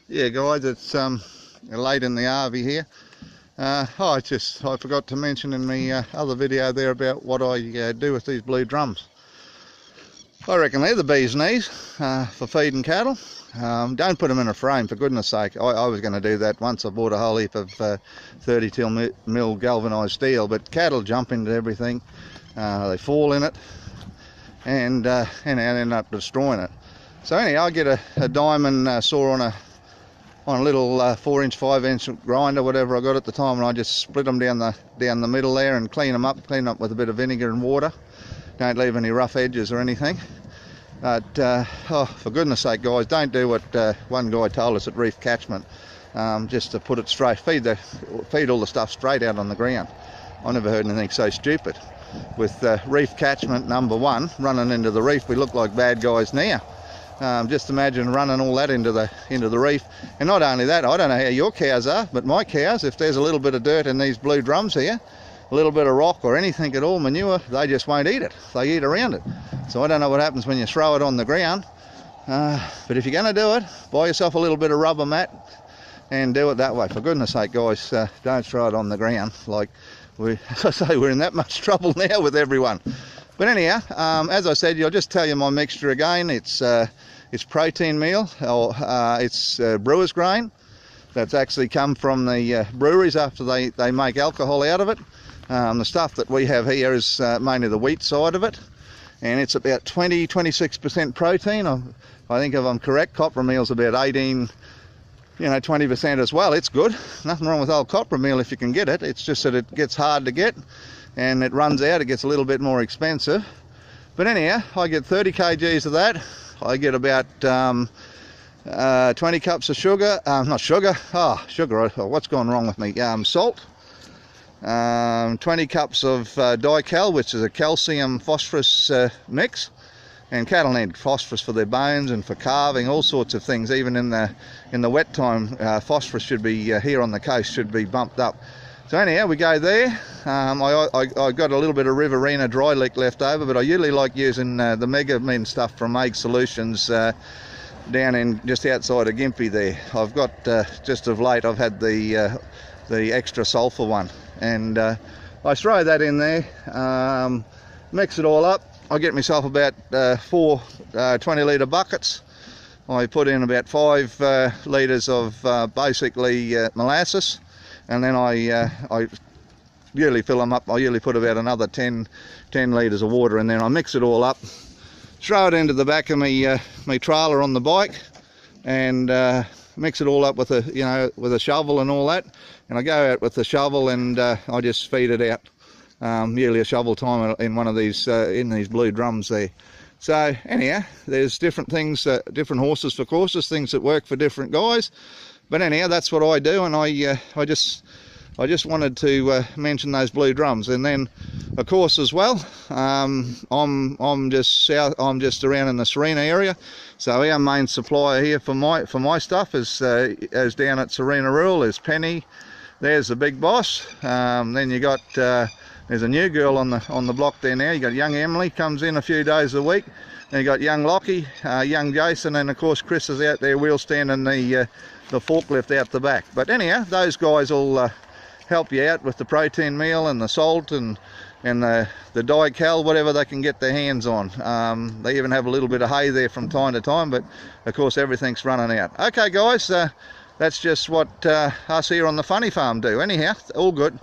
Yeah guys, it's late in the RV here. I forgot to mention in my other video there about what I do with these blue drums. I reckon they're the bee's knees for feeding cattle. Don't put them in a frame, for goodness sake. I was going to do that once. I bought a whole heap of 32 mil galvanised steel, but cattle jump into everything. They fall in it and end up destroying it. So anyhow, I get a diamond saw on a little 4-inch, 5-inch grinder, whatever I got at the time, and I just split them down the middle there and clean them up with a bit of vinegar and water. Don't leave any rough edges or anything. But for goodness sake guys, don't do what one guy told us at Reef Catchment, just to put it straight, feed all the stuff straight out on the ground. I never heard anything so stupid. With Reef Catchment #1 running into the reef, we look like bad guys now. Just imagine running all that into the reef. And not only that, I don't know how your cows are, but my cows, if there's a little bit of dirt in these blue drums here, a little bit of rock or anything at all, manure, they just won't eat it. They eat around it. So I don't know what happens when you throw it on the ground. But if you're going to do it, buy yourself a little bit of rubber mat and do it that way. For goodness sake guys, don't throw it on the ground. Like as I say, we're in that much trouble now with everyone. But anyhow, as I said, I'll just tell you my mixture again. It's protein meal, or it's brewer's grain. That's actually come from the breweries after they make alcohol out of it. The stuff that we have here is mainly the wheat side of it, and it's about 26% protein. I think if I'm correct, copra meal's about 18, 20% as well. It's good. Nothing wrong with old copra meal if you can get it. It's just that it gets hard to get, and it runs out, it gets a little bit more expensive. But anyhow, I get 30 kgs of that. I get about 20 cups of sugar, sugar, what's gone wrong with me, salt, 20 cups of dical, which is a calcium phosphorus mix. And cattle need phosphorus for their bones and for calving, all sorts of things. Even in the wet time, phosphorus should be here on the coast, should be bumped up. So anyhow, we go there. I got a little bit of Riverina dry leak left over, but I usually like using the Mega Men stuff from Egg Solutions down in just outside of Gympie there. I've got just of late I've had the extra sulphur one, and I throw that in there, mix it all up. I get myself about 4 20-litre buckets. I put in about 5 litres of basically molasses, and then I usually fill them up. I usually put about another 10 litres of water in there. I mix it all up, throw it into the back of my trailer on the bike, and mix it all up with a shovel and all that. And I go out with the shovel and I just feed it out. Usually a shovel time in one of these in these blue drums there. So anyhow, there's different things, different horses for courses, things that work for different guys. But anyhow, that's what I do, and I just wanted to mention those blue drums. And then of course as well, I'm just around in the Serena area, so our main supplier here for my stuff is down at Serena Rural is Penny. There's the big boss. Then you got there's a new girl on the block there now. You got young Emily, comes in a few days a week. Then you got young Lockie, young Jason, and of course Chris is out there wheel standing the forklift out the back. But anyhow, those guys all help you out with the protein meal and the salt and the dical, whatever they can get their hands on. They even have a little bit of hay there from time to time, but of course everything's running out. Okay guys, that's just what us here on the Funny Farm do. Anyhow, all good.